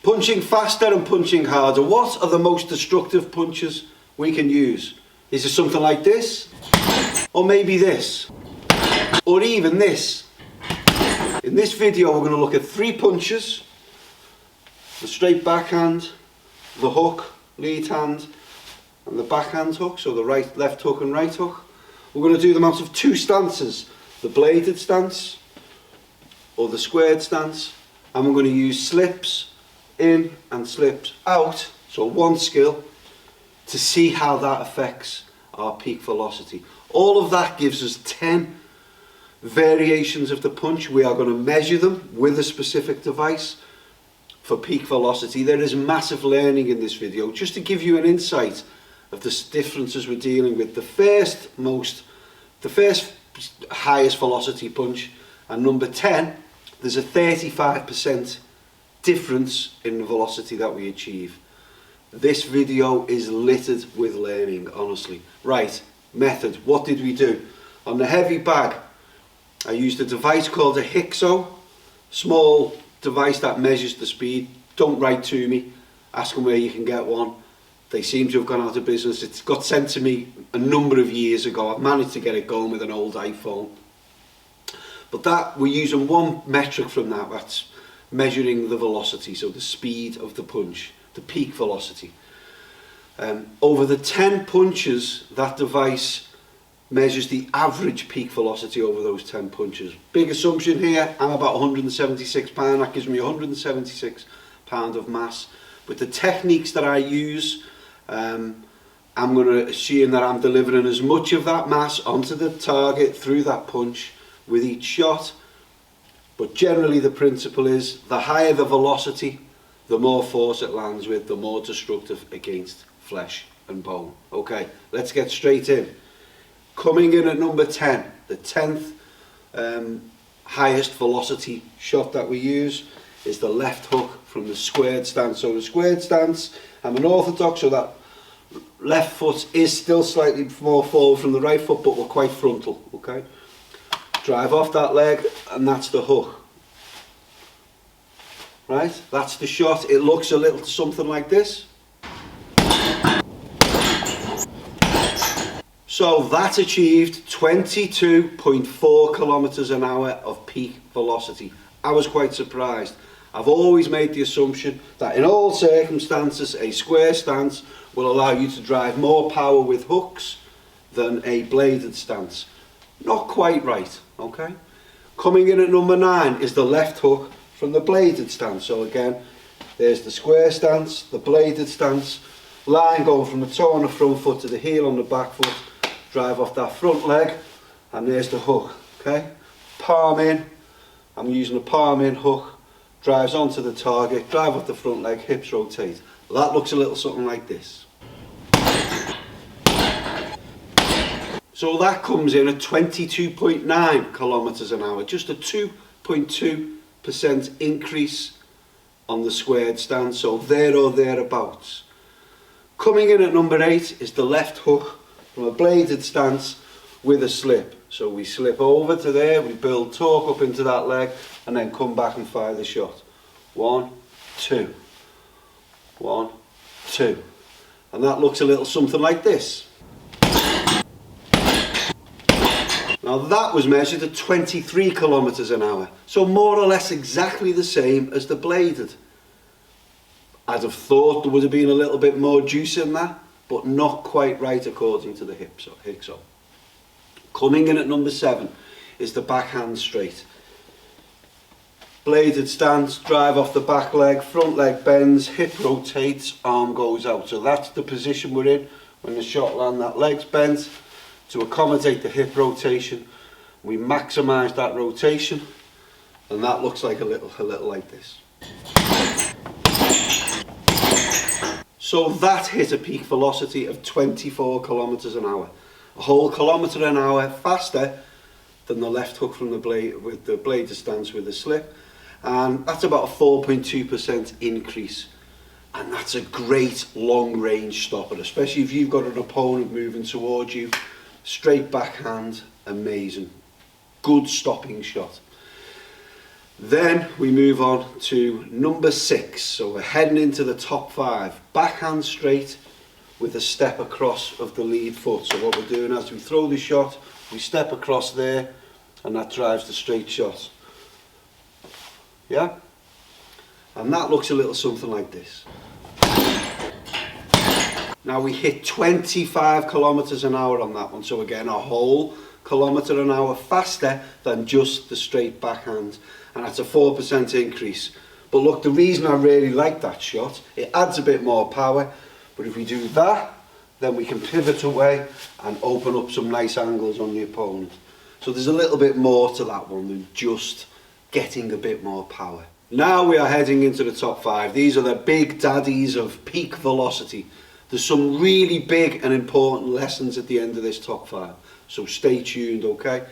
Punching faster and punching harder. What are the most destructive punches we can use? Is it something like this? Or maybe this? Or even this? In this video we're going to look at 3 punches. The straight backhand, the hook, lead hand, and the backhand hook, so the left hook and right hook. We're going to do them out of 2 stances. The bladed stance or the squared stance, and we're going to use slips in and slips out, so one skill, to see how that affects our peak velocity. All of that gives us 10 variations of the punch. We are going to measure them with a specific device for peak velocity. There is massive learning in this video, just to give you an insight of the differences we're dealing with. The first highest velocity punch and number 10, there's a 35% difference in the velocity that we achieve. This video is littered with learning, honestly. Right, method. What did we do? On the heavy bag, I used a device called a Hykso, small device that measures the speed. Don't write to me, ask them where you can get one. They seem to have gone out of business. It got sent to me a number of years ago. I've managed to get it going with an old iPhone. But that, we're using one metric from that, that's measuring the velocity, so the speed of the punch, the peak velocity. Over the 10 punches, that device measures the average peak velocity over those 10 punches. Big assumption here, I'm about 176 pound, that gives me 176 pound of mass. With the techniques that I use, I'm going to assume that I'm delivering as much of that mass onto the target through that punch with each shot. But generally the principle is, the higher the velocity, the more force it lands with, the more destructive against flesh and bone. Okay, let's get straight in. Coming in at number 10, the 10th highest velocity shot that we use is the left hook from the squared stance. So the squared stance, I'm an orthodox, so that left foot is still slightly more forward from the right foot, but we're quite frontal, okay? Drive off that leg, and that's the hook. Right, that's the shot. It looks a little something like this. So that achieved 22.4 kilometers an hour of peak velocity. I was quite surprised. I've always made the assumption that in all circumstances a square stance will allow you to drive more power with hooks than a bladed stance. Not quite right, okay? Coming in at number 9 is the left hook from the bladed stance. So again, there's the square stance, the bladed stance, line going from the toe on the front foot to the heel on the back foot, drive off that front leg, and there's the hook, okay? Palm in, I'm using a palm in hook, drives onto the target, drive off the front leg, hips rotate. That looks a little something like this. So that comes in at 22.9 kilometers an hour, just a 2.2% increase on the squared stance, so there or thereabouts. Coming in at number 8 is the left hook from a bladed stance with a slip. So we slip over to there, we build torque up into that leg, and then come back and fire the shot. 1, 2, 1, 2. And that looks a little something like this. Now that was measured at 23 kilometers an hour, so more or less exactly the same as the bladed. I'd have thought there would have been a little bit more juice in that, but not quite right according to the Hykso. Coming in at number 7 is the backhand straight. Bladed stance, drive off the back leg, front leg bends, hip rotates, arm goes out. So that's the position we're in when the shot lands, that leg's bent. To accommodate the hip rotation, we maximise that rotation, and that looks like a little like this. So that hit a peak velocity of 24 kilometers an hour, a whole kilometer an hour faster than the left hook from the blade with the bladed stance with the slip, and that's about a 4.2% increase. And that's a great long range stopper, especially if you've got an opponent moving towards you. Straight backhand, amazing. Good stopping shot. Then we move on to number 6. So we're heading into the top 5. Backhand straight with a step across of the lead foot. So what we're doing as we throw the shot, we step across there and that drives the straight shot. Yeah? And that looks a little something like this. Now we hit 25 kilometers an hour on that one. So again, a whole kilometer an hour faster than just the straight backhand. And that's a 4% increase. But look, the reason I really like that shot, it adds a bit more power. But if we do that, then we can pivot away and open up some nice angles on the opponent. So there's a little bit more to that one than just getting a bit more power. Now we are heading into the top 5. These are the big daddies of peak velocity. There's some really big and important lessons at the end of this top 5. So stay tuned, okay?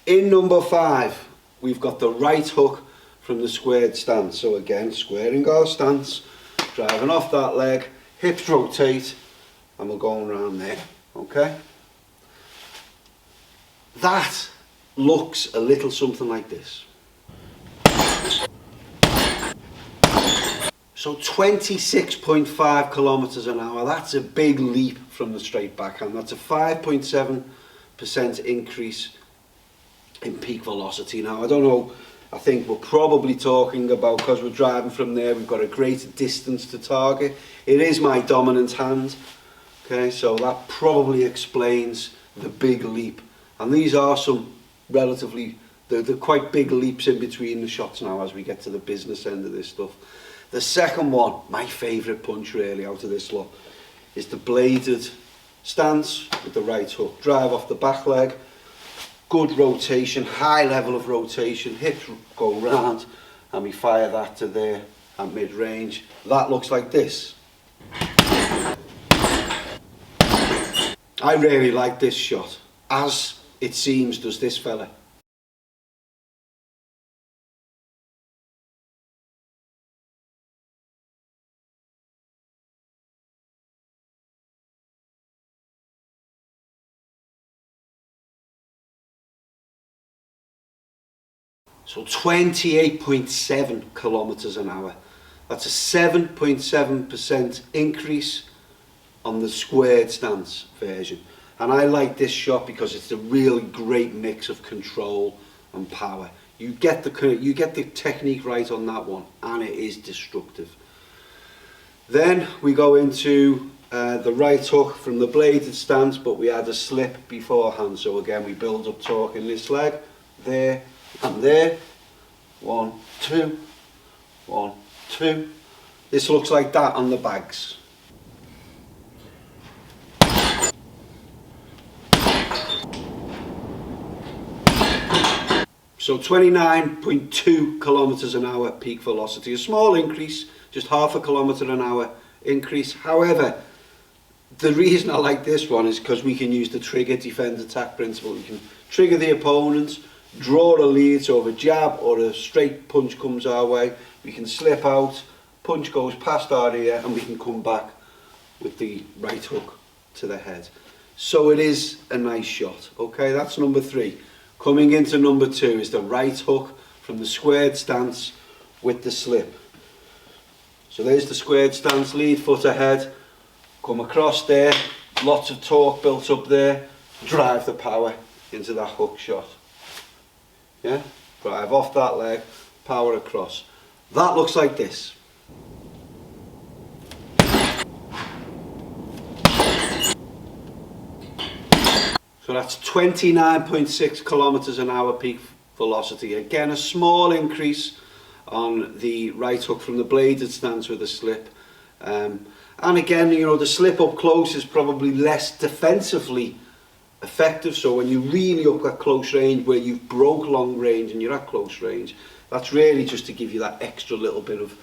In number 5, we've got the right hook from the squared stance. So again, squaring our stance, driving off that leg, hips rotate, and we're going around there, okay? That looks a little something like this. So 26.5 kilometers an hour, that's a big leap from the straight backhand. That's a 5.7% increase in peak velocity. Now, I don't know, I think we're probably talking about, because we're driving from there, we've got a greater distance to target. It is my dominant hand, okay, so that probably explains the big leap. And these are some relatively, they're quite big leaps in between the shots now as we get to the business end of this stuff. The second one, my favourite punch really out of this lot, is the bladed stance with the right hook. Drive off the back leg, good rotation, high level of rotation, hips go round, and we fire that to there at mid-range. That looks like this. I really like this shot, as it seems does this fella. So 28.7 kilometers an hour. That's a 7.7% increase on the squared stance version. And I like this shot because it's a really great mix of control and power. You get the technique right on that one, and it is destructive. Then we go into the right hook from the bladed stance, but we add a slip beforehand. So again, we build up torque in this leg, there and there. 1, 2, 1, 2. This looks like that on the bags. So 29.2 kilometers an hour peak velocity, a small increase, just half a kilometer an hour increase. However, the reason I like this one is because we can use the trigger defend attack principle. We can trigger the opponent, draw a lead, so if a jab or a straight punch comes our way, we can slip out, punch goes past our ear, and we can come back with the right hook to the head. So it is a nice shot. Okay, that's number 3. Coming into number 2 is the right hook from the squared stance with the slip. So there's the squared stance, lead foot ahead, come across there, lots of torque built up there, drive the power into that hook shot. Yeah, drive off that leg, power across. That looks like this. So that's 29.6 kilometers an hour peak velocity. Again, a small increase on the right hook from the bladed stance with a slip. And again, you know, the slip up close is probably less defensively effective. So when you really up at close range, where you've broke long range and you're at close range, that's really just to give you that extra little bit of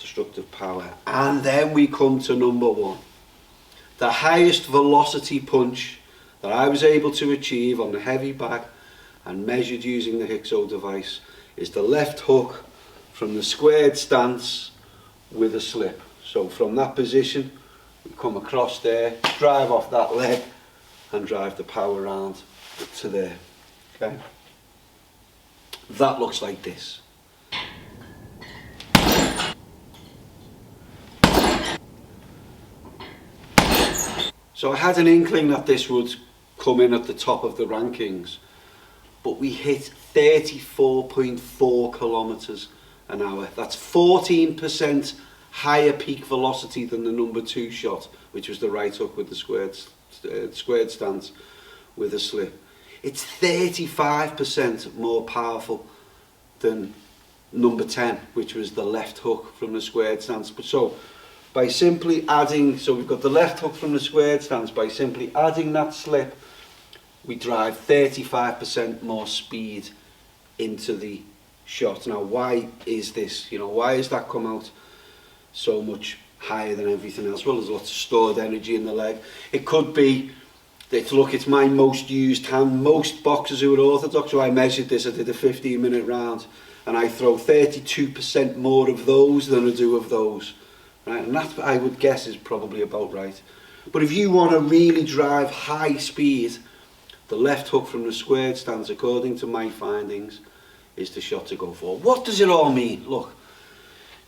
destructive power. And then we come to number 1. The highest velocity punch that I was able to achieve on the heavy bag and measured using the Hykso device is the left hook from the squared stance with a slip. So from that position, we come across there, drive off that leg, and drive the power round to there. Okay, that looks like this. So I had an inkling that this would come in at the top of the rankings, but we hit 34.4 kilometers an hour. That's 14% higher peak velocity than the number 2 shot, which was the right hook with the squared stance with a slip. It's 35% more powerful than number 10, which was the left hook from the squared stance. But so by simply adding, so we've got the left hook from the squared stance, by simply adding that slip, we drive 35% more speed into the shot. Now, why is this? You know, why has that come out so much higher than everything else? Well, there's lots of stored energy in the leg. It could be that, look, it's my most used hand. Most boxers who are orthodox, so I measured this, I did a 15-minute round, and I throw 32% more of those than I do of those. Right? And that, I would guess, is probably about right. But if you want to really drive high speed, the left hook from the squared stance, according to my findings, is the shot to go for. What does it all mean? Look,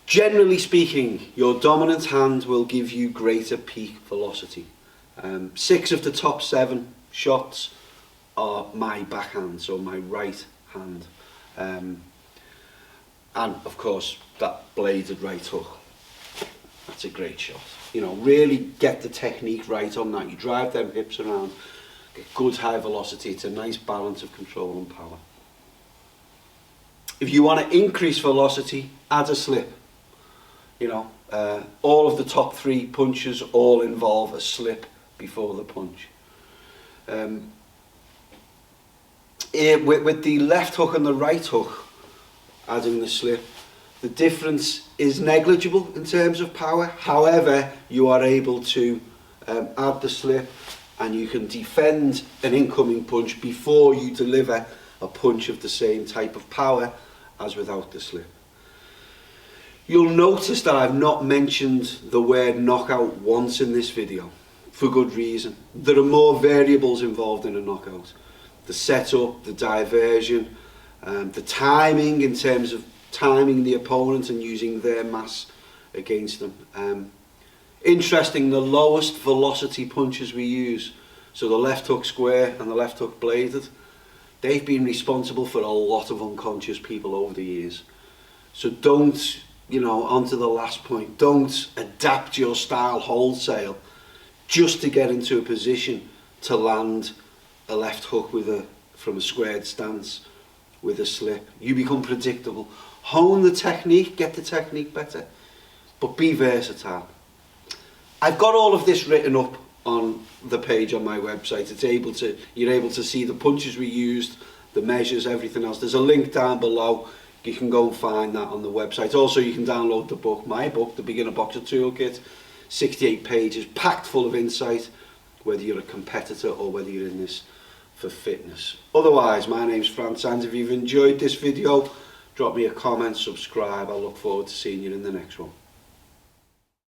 generally speaking, your dominant hand will give you greater peak velocity. 6 of the top 7 shots are my backhand, so my right hand. And of course, that bladed right hook. That's a great shot. You know, really get the technique right on that. You drive them hips around, get good high velocity. It's a nice balance of control and power. If you want to increase velocity, add a slip. You know, all of the top 3 punches all involve a slip before the punch. With the left hook and the right hook, adding the slip, the difference is negligible in terms of power. However, you are able to add the slip, and you can defend an incoming punch before you deliver a punch of the same type of power as without the slip. You'll notice that I've not mentioned the word knockout once in this video, for good reason. There are more variables involved in a knockout. The setup, the diversion, the timing in terms of timing the opponent and using their mass against them. Interesting, the lowest velocity punches we use, so the left hook square and the left hook bladed, they've been responsible for a lot of unconscious people over the years. So don't, you know, onto the last point, don't adapt your style wholesale just to get into a position to land a left hook from a squared stance with a slip. You become predictable. Hone the technique, get the technique better, but be versatile. I've got all of this written up on the page on my website. You're able to see the punches we used, the measures, everything else. There's a link down below. You can go and find that on the website. Also, you can download the book, my book, The Beginner Boxer Toolkit. 68 pages, packed full of insight, whether you're a competitor or whether you're in this for fitness. Otherwise, my name's Franz, and if you've enjoyed this video, drop me a comment, subscribe. I look forward to seeing you in the next one.